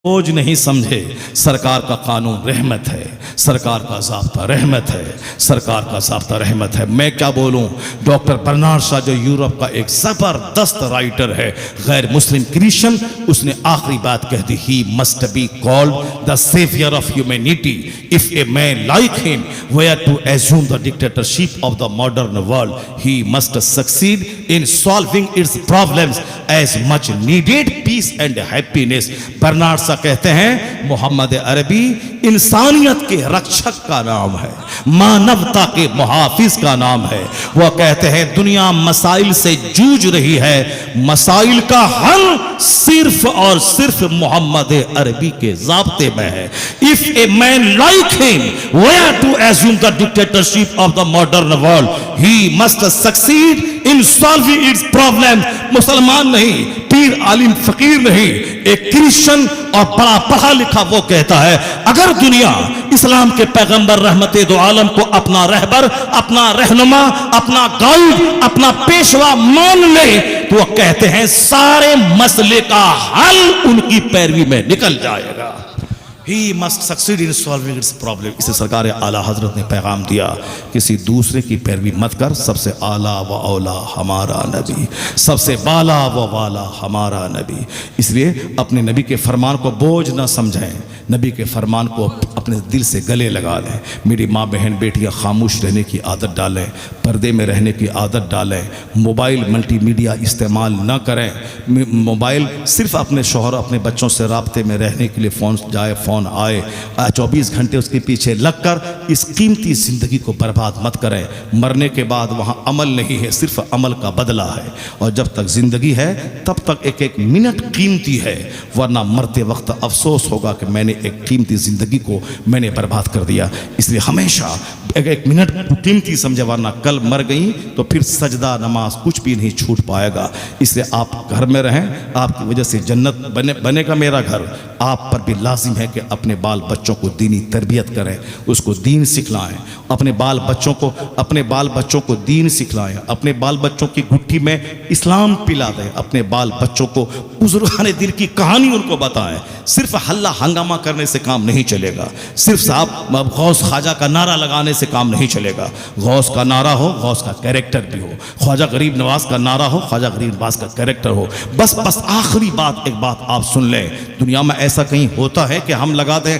बोझ नहीं समझे। सरकार का कानून रहमत है, सरकार का ज़ाब्ता रहमत है, सरकार का ज़ाब्ता रहमत है। मैं क्या बोलूं, डॉक्टर बर्नार्ड शॉ जो यूरोप का एक ज़बरदस्त राइटर है, गैर मुस्लिम क्रिश्चियन, उसने आखिरी बात कह दी, he must be called the saviour of humanity if a man like him were to assume the dictatorship of the modern world, he must succeed in solving its problems as much needed peace and happiness. Bernard Shaw कहते हैं मोहम्मद अरबी इंसानियत के रक्षक का नाम है, मानवता के मुहाफिज का नाम है। वह कहते हैं दुनिया मसाइल से जूझ रही है, मसाइल का हल सिर्फ और सिर्फ मोहम्मद अरबी के ज़ाब्ते में है। If a man like him were to assume the dictatorship of the modern world, he must succeed in solving its problem. मुसलमान नहीं, पीर आलिम फकीर नहीं, एक क्रिश्चियन और बड़ा पढ़ा लिखा वो कहता है अगर दुनिया इस्लाम के पैगंबर रहमते दो आलम को अपना रहबर, अपना रहनुमा, अपना गाइड, अपना पेशवा मान ले तो वो कहते हैं सारे मसले का हल उनकी पैरवी में निकल जाएगा। He must succeed in solving its problem। इसे सरकार आला हजरत ने पैगाम दिया, किसी दूसरे की पैरवी मत कर, सबसे आला व औला हमारा नबी, सबसे बाला व वाला हमारा नबी। इसलिए अपने नबी के फरमान को बोझ न समझें, नबी के फरमान को अपने दिल से गले लगा लें। मेरी माँ बहन बेटियाँ खामोश रहने की आदत डालें, पर्दे में रहने की आदत डालें, मोबाइल मल्टीमीडिया इस्तेमाल न करें। मोबाइल सिर्फ अपने शौहर अपने बच्चों से राब्ते में रहने के लिए फ़ोन जाए फ़ोन आए, 24 घंटे उसके पीछे लगकर इस कीमती ज़िंदगी को बर्बाद मत करें। मरने के बाद वहाँ अमल नहीं है, सिर्फ अमल का बदला है। और जब तक ज़िंदगी है तब तक एक एक मिनट कीमती है, वरना मरते वक्त अफसोस होगा कि मैंने एक कीमती ज़िंदगी को मैंने बर्बाद कर दिया। इसलिए हमेशा एक एक मिनट को कीमती समझे, वरना कल मर गई तो फिर सजदा नमाज कुछ भी नहीं छूट पाएगा। इसलिए आप घर में रहें, आपकी वजह से जन्नत बनेगा मेरा घर। आप पर भी लाजिम है कि अपने बाल बच्चों को दीनी तरबियत करें, उसको दीन सिखलाएं, अपने बाल बच्चों को दीन सिखलाएं, अपने बाल बच्चों की गुट्ठी में इस्लाम पिला दें, अपने बाल बच्चों को बुजुर्गाने दिल की कहानी उनको बताएं। सिर्फ हल्ला हंगामा करने से काम नहीं चलेगा, सिर्फ साहब गौस ख्वाजा का नारा लगाने से काम नहीं चलेगा। गौस का नारा हो, गौस का कैरेक्टर भी हो, ख्वाजा गरीब नवाज का नारा हो, ख्वाजा गरीब नवाज का कैरेक्टर हो। बस आखिरी बात, एक बात आप सुन लें, दुनिया में ऐसा कहीं होता है कि हम लगा दें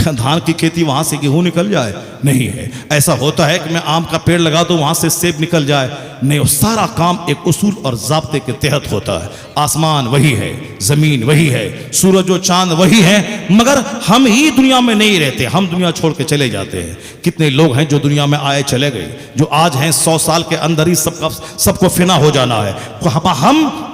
धान की खेती वहाँ से गेहूँ निकल जाए? नहीं है। ऐसा होता है कि मैं आम का पेड़ लगा दूँ वहाँ से सेब निकल जाए? नहीं। सारा काम एक उसूल और ज़ाब्ते के तहत होता है। आसमान वही है, ज़मीन वही है, सूरज और चांद वही है, मगर हम ही दुनिया में नहीं रहते, हम दुनिया छोड़ के चले जाते हैं। कितने लोग हैं जो दुनिया में आए चले गए, जो आज हैं 100 साल के अंदर ही सबको फिना हो जाना है।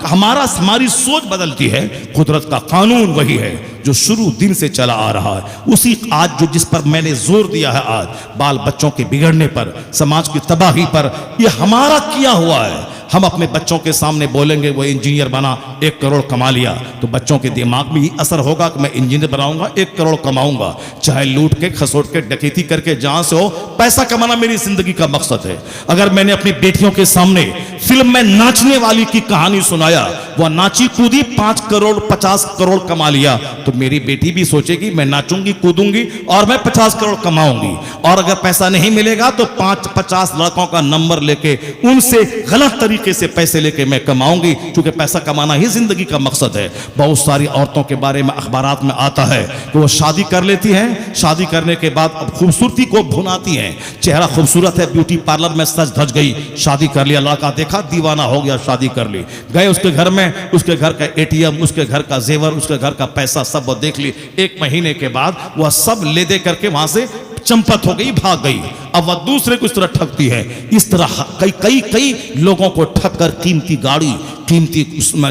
हमारी सोच बदलती है। कुदरत का कानून वही है जो शुरू दिन से चला आ रहा है, उसी आज जो जिस पर मैंने जोर दिया है, आज बाल बच्चों के बिगड़ने पर, समाज की तबाही पर, यह हमारा किया हुआ है। हम अपने बच्चों के सामने बोलेंगे वो इंजीनियर बना 1 करोड़ कमा लिया, तो बच्चों के दिमाग में ही असर होगा कि मैं इंजीनियर बनाऊंगा, 1 करोड़ कमाऊंगा, चाहे लूट के खसोट के डकैती करके जहां से हो, पैसा कमाना मेरी जिंदगी का मकसद है। अगर मैंने अपनी बेटियों के सामने फिल्म में नाचने वाली की कहानी सुनाया, वह नाची कूदी 5 करोड़ 50 करोड़ कमा लिया, तो मेरी बेटी भी सोचेगी मैं नाचूंगी कूदूंगी और मैं 50 करोड़ कमाऊंगी। और अगर पैसा नहीं मिलेगा तो 5-50 लड़कों का नंबर लेके उनसे गलत तरीके से पैसे लेके मैं कमाऊंगी, क्योंकि पैसा कमाना ही जिंदगी का मकसद है। बहुत सारी औरतों के बारे में अखबारात में आता है कि वो शादी कर लेती हैं, शादी करने के बाद अब खूबसूरती को भुनाती हैं। चेहरा खूबसूरत है, ब्यूटी पार्लर में सज धज गई, शादी कर लिया, लड़का देखा दीवाना हो गया, शादी कर ली, गए उसके घर में, उसके घर का ATM, उसके घर का जेवर, उसके घर का पैसा सब वो देख ली। 1 महीने के बाद वह सब ले दे करके वहां से चंपत हो गई, भाग गई। अब वह दूसरे को इस तरह ठगती है। इस तरह कई लोगों को ठग कर कीमती गाड़ी, कीमती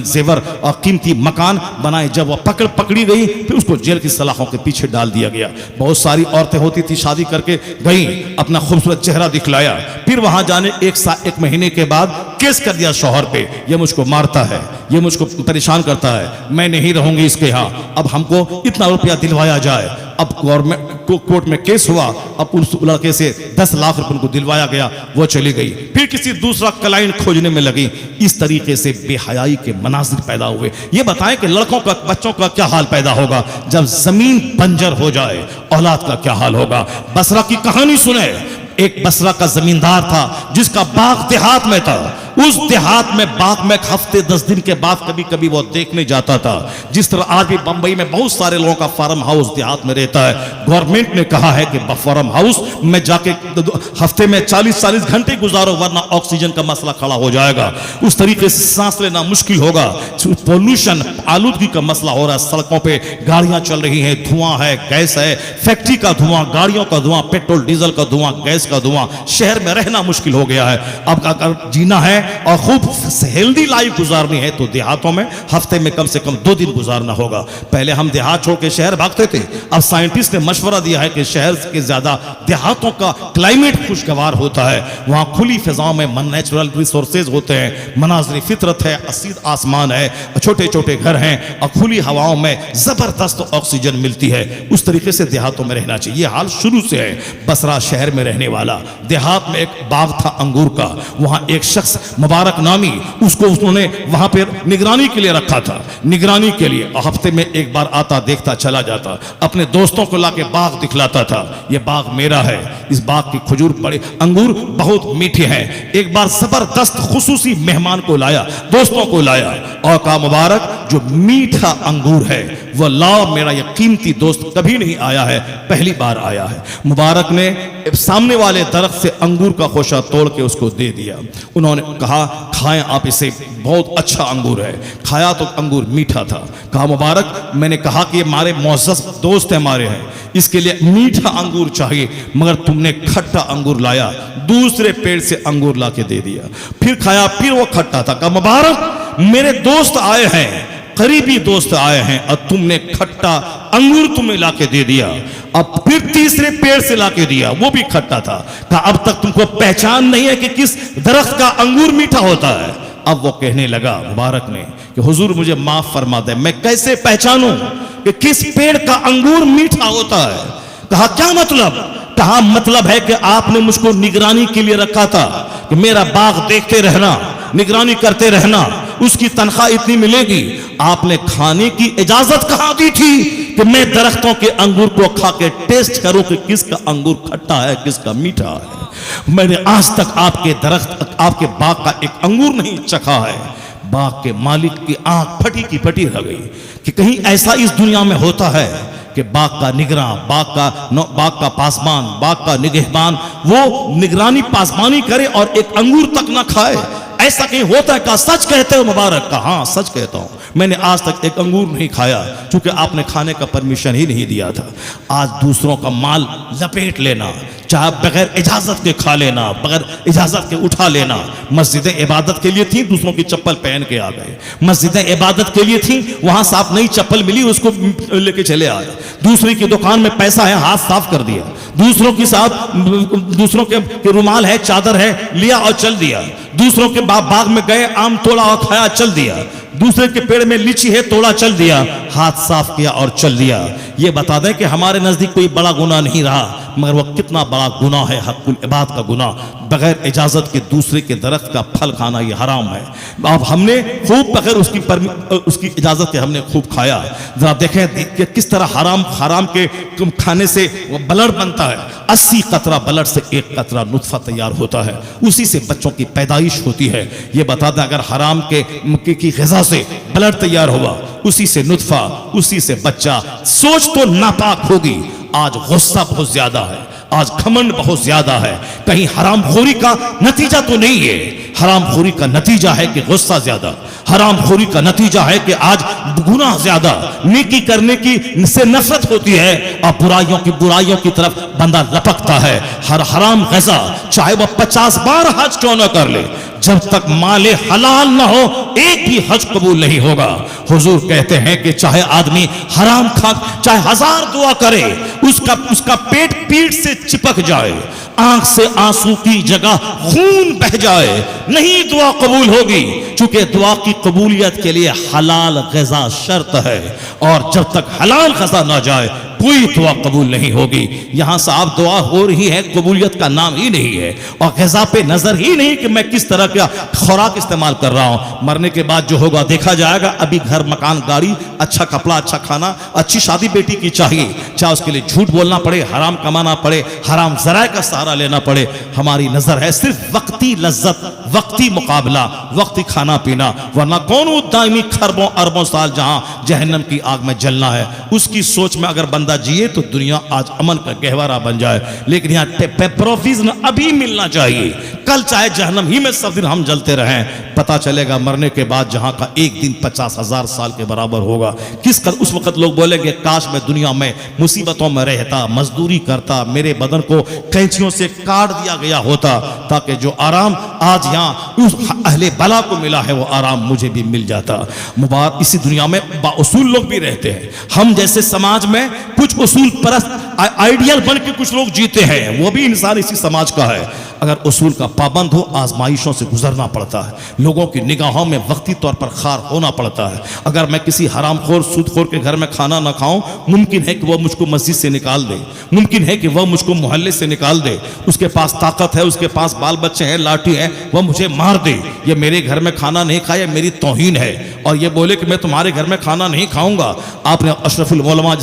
जेवर और कीमती मकान बनाए। जब वह पकड़ी गई फिर उसको जेल की सलाखों के पीछे डाल दिया गया। बहुत सारी औरतें होती थी, शादी करके गई, अपना खूबसूरत चेहरा दिखलाया, फिर वहां जाने 1 महीने के बाद केस कर दिया शौहर पे, ये मुझको मारता है, ये मुझको परेशान करता है, मैं नहीं रहूंगी इसके यहाँ, अब हमको इतना रुपया दिलवाया जाए। अब गवर्नमेंट कोर्ट में केस हुआ, अब उस लड़के से 10 लाख रुपए उनको दिलवाया गया, वो चली गई, फिर किसी दूसरा क्लाइंट खोजने में लगी। इस तरीके से बेहयाई के मनाजिर पैदा हुए। ये बताएं कि लड़कों का, बच्चों का क्या हाल पैदा होगा जब जमीन बंजर हो जाए, औलाद का क्या हाल होगा। बसरा की कहानी सुने। एक बसरा का जमींदार था जिसका बाग देहात में था। उस देहात में बाग में हफ्ते 10 दिन के बाद कभी कभी वो देखने जाता था। जिस तरह आज भी बंबई में बहुत सारे लोगों का फार्म हाउस देहात में रहता है। गवर्नमेंट ने कहा है कि फार्म हाउस में जाके हफ्ते में 40-40 घंटे गुजारो, वरना ऑक्सीजन का मसला खड़ा हो जाएगा। उस तरीके से सांस लेना मुश्किल होगा। पोल्यूशन, आलूदगी का मसला हो रहा है। सड़कों पे गाड़ियां चल रही हैं, धुआं है, गैस है, फैक्ट्री का धुआं, गाड़ियों का धुआं, पेट्रोल डीजल का धुआं, गैस का धुआं। शहर में रहना मुश्किल हो गया है। अब अगर जीना है और खूब हेल्दी लाइफ गुजारनी है तो देहातों में हफ्ते में कम से कम 2 दिन गुजारना होगा। पहले हम देहात छोड़ के शहर भागते थे। अब साइंटिस्ट ने मशवरा दिया है कि शहर के ज्यादा देहातों का क्लाइमेट खुशगवार होता है। वहां खुली फिजाओं में नेचुरल रिसोर्सेज होते हैं, मनाज़िर फितरत है, असीद आसमान है, छोटे छोटे घर हैं और खुली हवाओं में जबरदस्त ऑक्सीजन मिलती है। उस तरीके से देहातों में रहना चाहिए। ये हाल शुरू से है। बसरा शहर में रहने वाला, देहात में एक बाग था अंगूर का। वहां एक शख्स मुबारक नामी, उसको उन्होंने वहां पर निगरानी के लिए रखा था। निगरानी के लिए हफ्ते में एक बार आता, देखता, चला जाता। अपने दोस्तों को लाके बाग दिखलाता था, ये बाग मेरा है, इस बाग की खजूर बड़े अंगूर बहुत मीठे हैं। एक बार जबरदस्त खुसूसी मेहमान को लाया, दोस्तों को लाया और कहा मुबारक जो मीठा अंगूर है वह लाओ, मेरा ये कीमती दोस्त कभी नहीं आया है, पहली बार आया है। मुबारक ने सामने वाले दरख्त से अंगूर का खोशा तोड़ के उसको दे दिया। उन्होंने कहा खाएं आप इसे, बहुत अच्छा अंगूर है। खाया तो अंगूर मीठा था। कहा मुबारक मैंने कहा कि ये हमारे मोअज़्ज़ज़ दोस्त हमारे हैं, इसके लिए मीठा अंगूर चाहिए, मगर तुमने खट्टा अंगूर लाया, दूसरे पेड़ से अंगूर ला के दे दिया। फिर खाया, फिर वो खट्टा था। कहा मुबारक मेरे दोस्त आए हैं, करीबी दोस्त आए हैं और तुमने खट्टा अंगूर तुम्हें लाके दे दिया। अब फिर तीसरे पेड़ से लाके दिया, वो भी खट्टा था। कहा अब तक तुमको पहचान नहीं है कि किस दरख्त का अंगूर मीठा होता है। अब वो कहने लगा मुबारक ने कि हुजूर मुझे माफ फरमा दे, मैं कैसे पहचानूं कि किस पेड़ का अंगूर मीठा होता है। कहा क्या मतलब? कहा मतलब है कि आपने मुझको निगरानी के लिए रखा था कि मेरा बाग देखते रहना, निगरानी करते रहना, उसकी तनख्वाह इतनी मिलेगी। आपने खाने की इजाजत कहाँ दी थी कि मैं दरख्तों के अंगूर को खा के टेस्ट करूं कि किसका अंगूर खट्टा है, किसका मीठा है। मैंने आज तक आपके दरख्त, आपके बाग का एक अंगूर नहीं चखा है। बाग के मालिक की आंख फटी की फटी रह गई कि कहीं ऐसा इस दुनिया में होता है कि बाग का निगरान, बाग का पासबान, बाग का निगहबान वो निगरानी पासबानी करे और एक अंगूर तक ना खाए। ऐसा कहीं होता है? कहा सच कहते हो मुबारक? कहा हाँ सच कहता हूं, मैंने आज तक एक अंगूर नहीं खाया क्योंकि आपने खाने का परमिशन ही नहीं दिया था। आज दूसरों का माल लपेट लेना, चाहे बगैर इजाजत के खा लेना, बगैर इजाजत के उठा लेना। मस्जिदें इबादत के लिए थी, दूसरों की चप्पल पहन के आ गए। मस्जिदें इबादत के लिए थी, वहां साफ नई चप्पल मिली, उसको लेके चले आए। दूसरे की दुकान में पैसा है, हाथ साफ कर दिया। दूसरों के साथ, दूसरों के रुमाल है, चादर है, लिया और चल दिया। दूसरों के बाग में गए, आम तोड़ा और खाया, चल दिया। दूसरे के पेड़ में लीची है, तोड़ा, चल दिया, हाथ साफ किया और चल दिया। ये बता दें कि हमारे नजदीक कोई बड़ा गुनाह नहीं रहा, मगर वह कितना बड़ा गुनाह है, हक़्क़ुल इबाद का गुनाह। बगैर इजाजत के दूसरे के दरख्त का फल खाना ये हराम है। अब हमने खूब बगैर उसकी इजाजत के हमने खूब खाया। जरा देखें कि किस तरह हराम के खाने से ब्लड बनता है। 80 कतरा ब्लड से 1 कतरा नुत्फा तैयार होता है, उसी से बच्चों की पैदाइश होती है। ये बता दें अगर हराम की ग़िज़ा से ब्लड तैयार हुआ, उसी से नुत्फा, उसी से बच्चा, सोच तो नापाक होगी। आज गुस्सा बहुत ज्यादा है, आज घमंड बहुत ज्यादा है। कहीं हरामखोरी का नतीजा तो नहीं है? हरामखोरी का नतीजा है कि गुस्सा ज्यादा, हरामखोरी का नतीजा है कि आज गुनाह ज्यादा, नेकी करने की से नफरत होती है और बुराइयों की तरफ बंदा लपकता है। हर हराम ग़िज़ा चाहे वह 50 बार हज क्यों न कर ले, जब तक माले हलाल ना हो एक भी हज कबूल नहीं होगा। हुजूर कहते हैं कि चाहे आदमी हराम खा, चाहे 1000 दुआ करे, उसका पेट पीठ से चिपक जाए, आंख से आंसू की जगह खून बह जाए, नहीं दुआ कबूल होगी। चूंकि दुआ की कबूलियत के लिए हलाल ग़िज़ा शर्त है, और जब तक हलाल ग़िज़ा ना जाए कोई दुआ कबूल नहीं होगी। यहां साफ दुआ हो रही है, कबूलियत का नाम ही नहीं है, और ग़िज़ा पे नजर ही नहीं कि मैं किस तरह का खुराक इस्तेमाल कर रहा हूं। मरने के बाद जो होगा देखा जाएगा। अभी घर, मकान, गाड़ी, अच्छा कपड़ा, अच्छा खाना, अच्छी शादी बेटी की चाहिए, चाहे उसके लिए झूठ बोलना पड़े, हराम कमाना पड़े, हराम ज़राए का सहारा लेना पड़े। हमारी नजर है सिर्फ वक्ती लज्जत, वक्ती मुकाबला, वक्ती खाना पीना, वरना कौन वो दायमी खरबों अरबों साल जहां जहन्नम की आग में जलना है। उसकी सोच में अगर बंदा जिए तो दुनिया आज अमन का गहवारा बन जाए। लेकिन यहाँ प्रोविजन अभी मिलना चाहिए, कल चाहे जहन्नम ही में सब दिन हम जलते रहें। पता चलेगा मरने के बाद जहां का एक दिन 50,000 साल के बराबर होगा। किस कर उस वक्त लोग बोलेंगे काश मैं दुनिया में मुसीबतों में रहता, मजदूरी करता, मेरे बदन को कैंचियों से काट दिया गया होता, ताकि जो आराम आज यहाँ उस अहले बला को मिला है वो आराम मुझे भी मिल जाता। मुबारक इसी दुनिया में बाउसूल लोग भी रहते हैं। हम जैसे समाज में कुछ उसूल परस्त आइडियल बन के कुछ लोग जीते हैं, वो भी इंसान इसी समाज का है। अगर उसूल का पाबंद हो, आजमाइशों से गुजरना पड़ता है, लोगों की निगाहों में वक्ती तौर पर खार होना पड़ता है। अगर मैं किसी हरामखोर सूदखोर के घर में खाना ना खाऊं, मुमकिन है कि वह मुझको मस्जिद से निकाल दे, मुमकिन है कि वह मुझको मोहल्ले से निकाल दे। उसके पास ताकत है, उसके पास बाल बच्चे हैं, लाठी है, वह मुझे मार दे। ये मेरे घर में खाना नहीं खाया, मेरी तौहीन है। और ये बोले कि मैं तुम्हारे घर में खाना नहीं खाऊंगा। आपने अशरफुल उलमा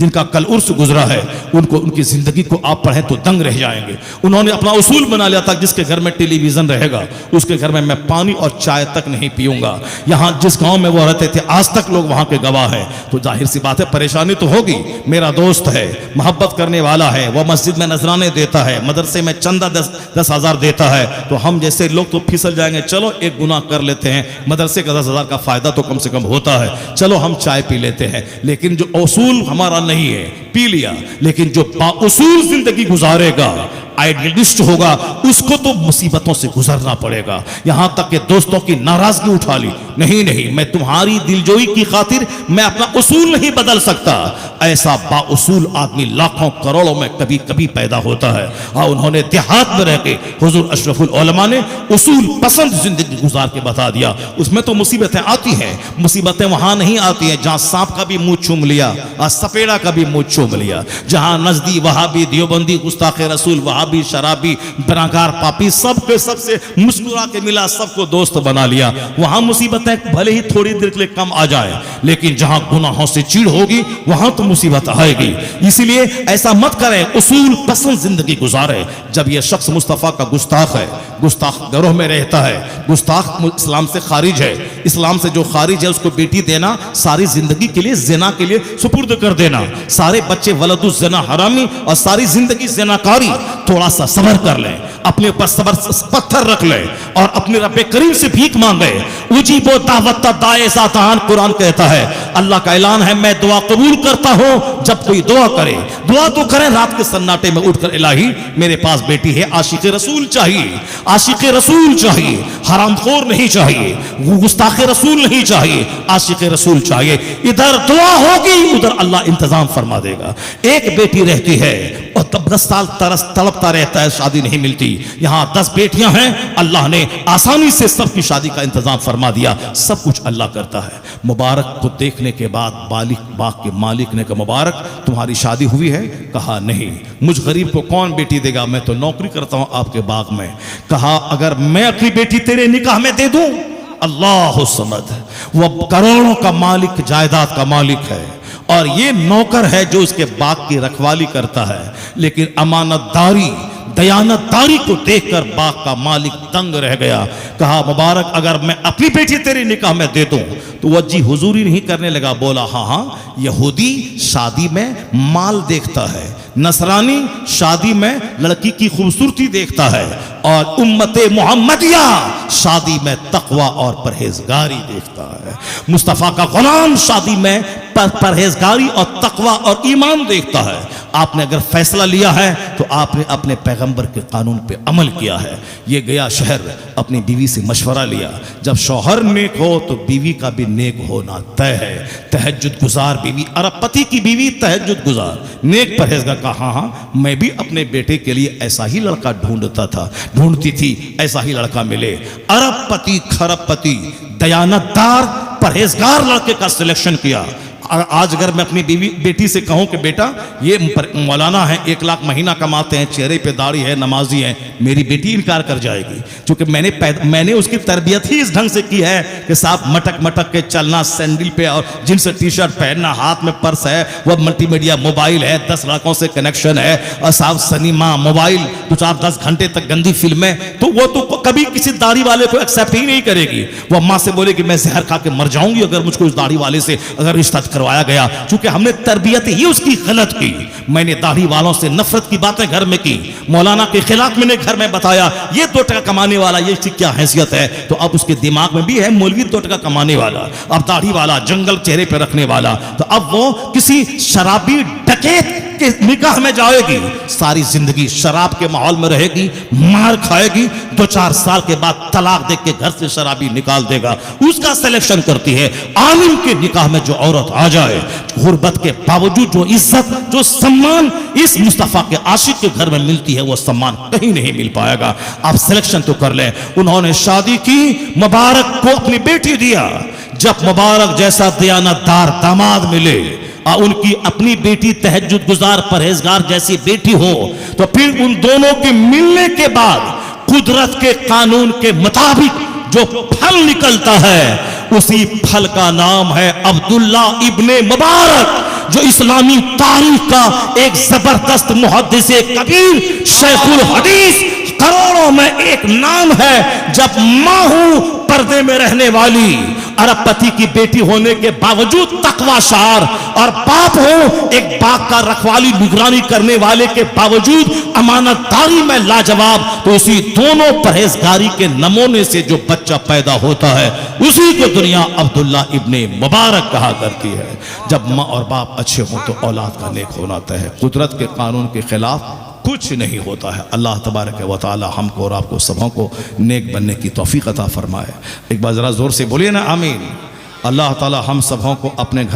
जिनका कल उर्स गुजरा है, उनको, उनकी जिंदगी को आप पढ़ें तो दंग रह जाएंगे। उन्होंने अपना उसूल बना लिया था, जिसके घर में टेलीविजन रहेगा उसके घर में मैं पानी और चाय तक नहीं पीऊंगा। यहाँ जिस गांव में वो रहते थे आज तक लोग वहां के गवाह हैं। तो जाहिर सी बात है परेशानी तो होगी। मेरा दोस्त है, मोहब्बत करने वाला है, वह मस्जिद में नजराने देता है, मदरसे में चंदा 10,000 देता है, तो हम जैसे लोग तो फिसल जाएंगे। चलो एक गुनाह कर लेते हैं, मदरसे का 10,000 का फायदा तो कम से कम होता है, चलो हम चाय पी लेते हैं। लेकिन जो उसूल हमारा नहीं है, पी लिया, लेकिन जो बाउसूल जिंदगी गुजारेगा, आइडियलिस्ट होगा, उसको तो मुसीबतों से गुजरना पड़ेगा। यहां तक कि दोस्तों की नाराजगी उठा ली, नहीं नहीं मैं तुम्हारी दिलजोई की खातिर मैं अपना उसूल नहीं बदल सकता। ऐसा बाउसूल आदमी लाखों करोड़ों में कभी कभी पैदा होता है। और उन्होंने देहात में रह के हुजूर अशरफुल उलमा ने उसूल पसंद जिंदगी गुजार के बता दिया। उसमें तो मुसीबतें आती हैं, मुसीबतें वहां नहीं आती हैं जहां सांप का भी मुंह चूम लिया और सपेड़ा का भी मुंह चूम लिया, जहां नजदी, वहाबी, देवबंदी, गुस्ताखे रसूल, वहाबी, शराबी, बराकार, पापी सबके सबसे मुस्कुरा के मिला, सबको दोस्त बना लिया। वहां मुसीबतें भले ही थोड़ी देर के लिए कम आ जाए, लेकिन जहां गुनाहों से चीड़ होगी वहां तो मुसीबत आएगी। इसीलिए ऐसा मत करें, उसूल पसंद जिंदगी गुजारे। जब यह शख्स मुस्तफा का गुस्ताख है, गुस्ताख गरोह में रहता है, गुस्ताख इस्लाम से खारिज है, इस्लाम से जो खारिज है उसको बेटी देना सारी जिंदगी के लिए जिना के लिए सुपुर्द कर देना, सारे बच्चे वलदु ज़िना हरामी और सारी जिंदगी ज़िनाकारी। थोड़ा सा सब्र कर ले, अपने ऊपर सब्र पत्थर रख ले और अपने रब्बे करीम से भीख मांगे। उजीबो दावत दाए ज़ातान, कुरान कहता है, अल्लाह का ऐलान है, मैं दुआ कबूल करता हूं जब कोई दुआ करे। दुआ तो करें रात के सन्नाटे में उठकर, इलाही मेरे पास बेटी है, आशिक रसूल चाहिए, आशिक रसूल चाहिए, हरामखोर नहीं चाहिए, गुस्ताखे रसूल नहीं चाहिए, आशिक रसूल चाहिए। इधर दुआ होगी उधर अल्लाह इंतजाम फरमा देगा। एक बेटी रहती है और तब 10 साल तरस तड़पता रहता है, शादी नहीं मिलती। यहां 10 बेटियां हैं, अल्लाह ने आसानी से सबकी शादी का इंतजाम फरमा दिया। सब कुछ अल्लाह करता है। मुबारक को देखने के बाद बाग के मालिक ने कहा, मुबारक तुम्हारी शादी हुई है? कहा नहीं। मुझ गरीब को कौन बेटी देगा, मैं तो नौकरी करता हूं आपके बाग में। कहा अगर मैं अपनी बेटी तेरे निकाह में दे दूं? अल्लाह समद, वह करोड़ों का मालिक, जायदाद का मालिक है और ये नौकर है जो उसके बाग की रखवाली करता है। लेकिन अमानतदारी, दयानतदारी को देखकर बाग का मालिक दंग रह गया। कहा मुबारक अगर मैं अपनी बेटी तेरे निकाह में दे दूं? तो वह जी हुजूरी नहीं करने लगा, बोला हाँ हाँ, यहूदी शादी में माल देखता है, नसरानी शादी में लड़की की खूबसूरती देखता है, और उम्मते मुहम्मदिया शादी में तकवा और परहेजगारी देखता है। मुस्तफ़ा का गुलाम शादी में परहेजगारी और तकवा और ईमान देखता है। आपने अगर फैसला लिया है तो आपने अपने पैगंबर के कानून पे अमल किया है। ये गया शहर, अपनी बीवी से मशवरा लिया, जब शौहर नेक हो तो बीवी का भी नेक होना तय है। तहज्जुद गुजार बीवी, अरबपति की बीवी तहज्जुद गुजार, नेक परहेजगार। कहा हाँ हाँ, मैं भी अपने बेटे के लिए ऐसा ही लड़का ढूंढती थी, ऐसा ही लड़का मिले। अरबपति, खरबपति, दयानतदार, परहेजगार लड़के का सिलेक्शन किया। आज अगर मैं अपनी बेटी से कहूं कि बेटा ये मौलाना है, 1 लाख महीना कमाते हैं, चेहरे पे दाढ़ी है, नमाजी है, मेरी बेटी इनकार कर जाएगी, क्योंकि मैंने उसकी तरबियत ही इस ढंग से की है कि साहब मटक मटक के चलना, सैंडल पे और जींस टी शर्ट पहनना, हाथ में पर्स है, वह मल्टीमीडिया मोबाइल है, 10 लाखों से कनेक्शन है, और साहब सिनेमा मोबाइल 2-4-10 घंटे तक गंदी फिल्में, तो वो तो कभी किसी दाढ़ी वाले को एक्सेप्ट ही नहीं करेगी। वो अम्मा से बोलेगी मैं जहर खा के मर जाऊंगी अगर मुझको उस दाढ़ी वाले से अगर रिश्ता करवाया गया, क्योंकि हमने तरबियत ही उसकी गलत की। मैंने दाढ़ी वालों से नफरत की बातें घर में की, मौलाना के खिलाफ मैंने घर में बताया ये 2 टका कमाने वाला, ये इसकी क्या हैसियत है, तो अब उसके दिमाग में भी है मौलवी 2 टका कमाने वाला, अब दाढ़ी वाला, जंगल चेहरे पे रखने वाला, तो अब वो किसी शराबी डकैत के निकाह में जाएगी, सारी जिंदगी शराब के माहौल में रहेगी, मार खाएगी, 2-4 साल के बाद तलाक दे के घर से शराबी निकाल देगा। उसका सिलेक्शन करती है। आलिम के निकाह में जो औरत आ जाए, गुर्बत के बावजूद जो इज्जत, जो सम्मान इस मुस्तफा के आशिक के घर में मिलती है, वो सम्मान कहीं नहीं मिल पाएगा। आप सिलेक्शन तो कर लें। उन्होंने शादी की, मुबारक को अपनी बेटी दिया। जब मुबारक जैसा दयानतदार दामाद मिले और उनकी अपनी बेटी तहज्जुद गुजार परहेजगार जैसी बेटी हो, तो फिर उन दोनों के मिलने के बाद कुदरत के कानून के मुताबिक जो फल निकलता है, उसी फल का नाम है अब्दुल्ला इब्ने मुबारक, जो इस्लामी तारीख का एक जबरदस्त मुहद्दिस कबीर, शेखुल हदीस, करोड़ों में एक नाम है। जब मां हूं पर्दे में रहने वाली, अरबपति की बेटी होने के बावजूद तकवाशार, और बाप हो एक बाग का रखवाली निगरानी करने वाले के बावजूद अमानतदारी में लाजवाब, तो इसी दोनों परहेजगारी के नमूने से जो बच्चा पैदा होता है, उसी को दुनिया अब्दुल्ला इब्ने मुबारक कहा करती है। जब माँ और बाप अच्छे हों तो औलाद का नेक होना तय है। कुदरत के कानून के खिलाफ कुछ नहीं होता है। अल्लाह तबारक व तआला हमको और आपको सबों को नेक बनने की तौफीक अता फरमाए। एक बार ज़रा ज़ोर से बोलिए ना आमीन। अल्लाह ताला हम सबों को अपने घर